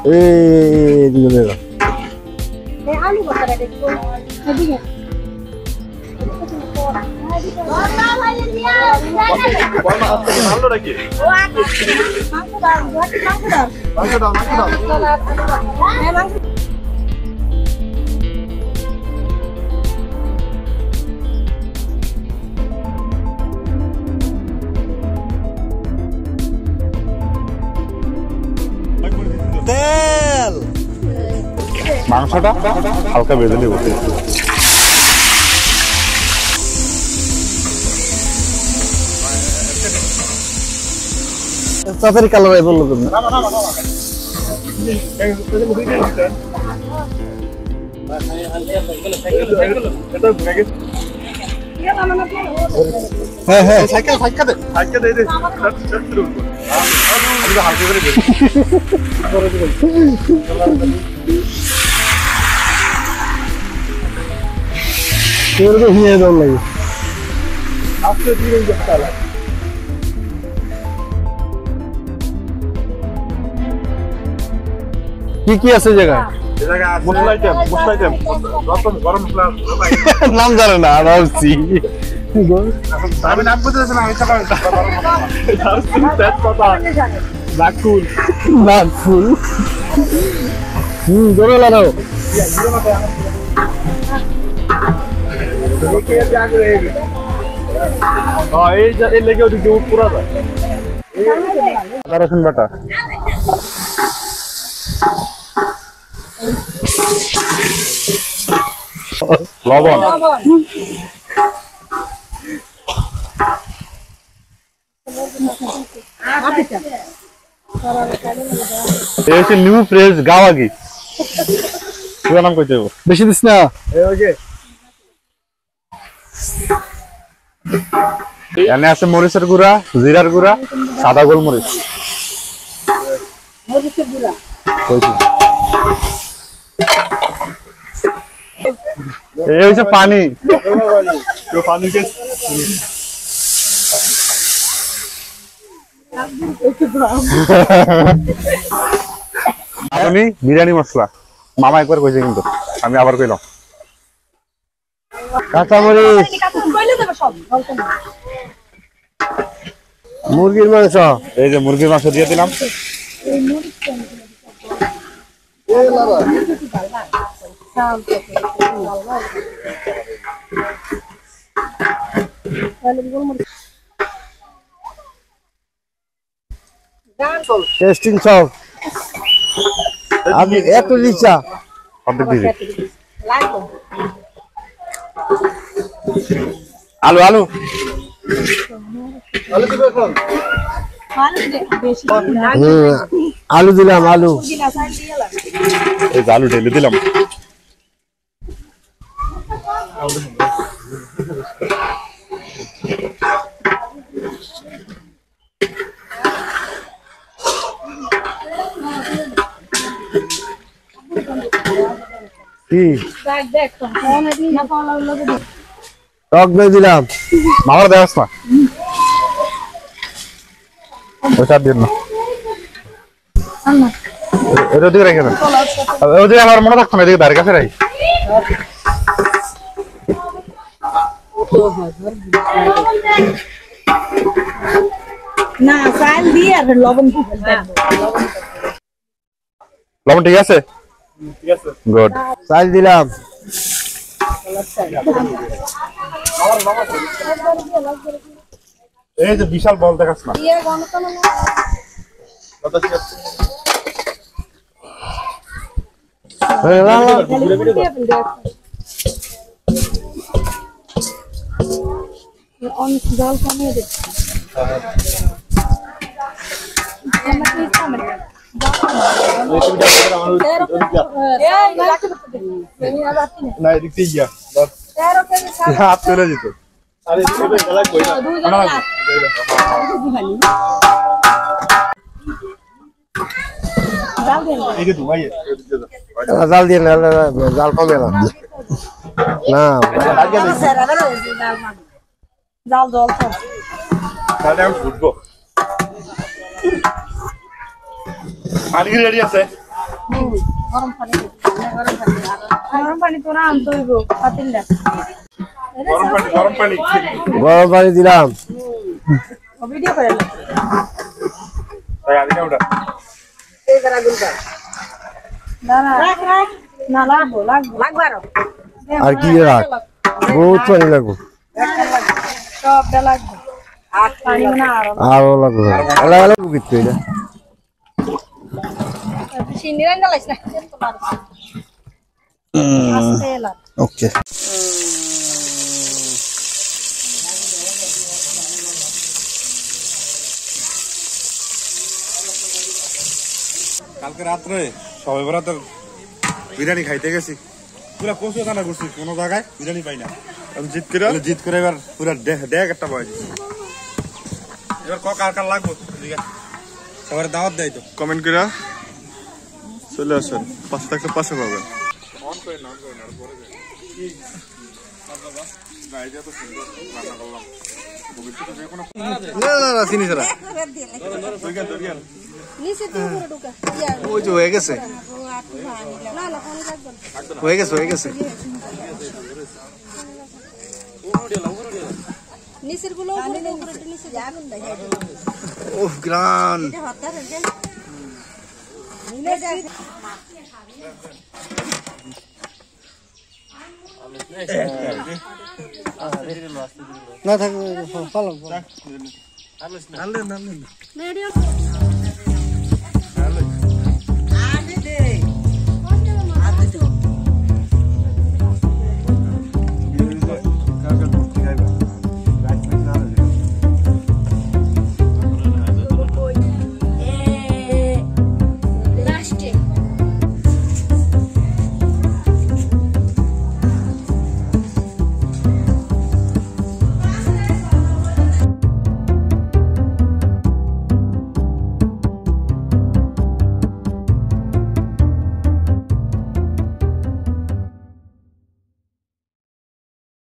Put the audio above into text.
এই দিকে দেখো এই আলু বসাটা দেখো এদিকে ভালো নাকি তেল মাংসটা হালকা ভেজে নেব তাড়াতাড়ি কালার আই বললো তুমি হ্যাঁ হ্যাঁ সাইকেল দে দে আমি হালকা করে বের তোর তো হিয়ে দম লাগে আজকে দিন যাচ্ছালা কি আছে জায়গায় এই জায়গা মশলা আইটেম রতন গরম মশলা নাম জানে না রাউসি আমি নাম বুঝতেছি না আমি সকাল তেজপাতা নাকুল নাগফুল জোরে লাগাও এই লেগে ওদিকে পুরা যায় রসুন বাটা লবণ নিউ ফ্রেশ গাওয়াগি পুরো নাম কইতে হবে বেশি দিস না এখানে আছে মরিচের গুঁড়া জিরার গুঁড়া সাদা গোলমরিচ এই হচ্ছে পানি আপনি বিরিয়ানি মশলা মামা একবার কইছে কিন্তু আমি আবার কইলাম কাঁচামরিচ মুরগির মাংস এই যে মুরগির মাংস দিয়ে দিলাম টেস্টিং সব আপনি এত দিচ্ছা অর্ধেক দিয়ে আলু আলু আলু দিলাম আলু এই যে আলু ঢেলে দিলাম কি টক দই দিলাম মামার দেখাস না ওটা দিন না এটা দিকে রেখে দেন ওদিকে আমার মনে থাকতো না এদিকে ধারে কাছে রাখি না চাল দিয়ে আর লবণ লবণ ঠিক আছে গুড চাল দিলাম এই যে বিশাল বল দেখাস না জল কমিয়ে দে না এদিক থেকে গিয়া হাত চলে যেত আরে জাল দিয়ে জাল কমে না জাল জল তাহলে আমি ফুটবো পানি রেডি আছে গরম পানি তোরা আনতে হইব পাতিলটা গরম পানি গরম পানি দিলাম ভিডিও করে তাই আদিকে ওটা রাখ না লাগবো আরো আর কি রাখ বহুত পানি লাগবে সবটা লাগবে আর পানি না আরো লাগবে আলাদা আলাদা কিচ্ছু এটা সিন্দিরান জ্বালাইস না তোমার আস্তে লাগ ওকে কালকে রাত্রে সবাই বরাতের বিরিয়ানি খাইতে গেছি পুরা কচু দানা করছি কোনো জায়গায় বিরিয়ানি পাই না জিত করে এবার পুরা ডেক একটা বয় দিচ্ছি এবার কার কার লাগবো সবার দাওয়াত দেয় তো কমেন্ট করে চলে আসেন পাশে থাকতে পাশে পাবেন চিনি ছাড়া নিচে তুই করে ঢুকা ওই যে হয়ে গেছে হয়ে গেছে নিচের গুলো উপরে একটু নিচে যাবেন ভাই ওহ গ্রান না থাকবে আনলেন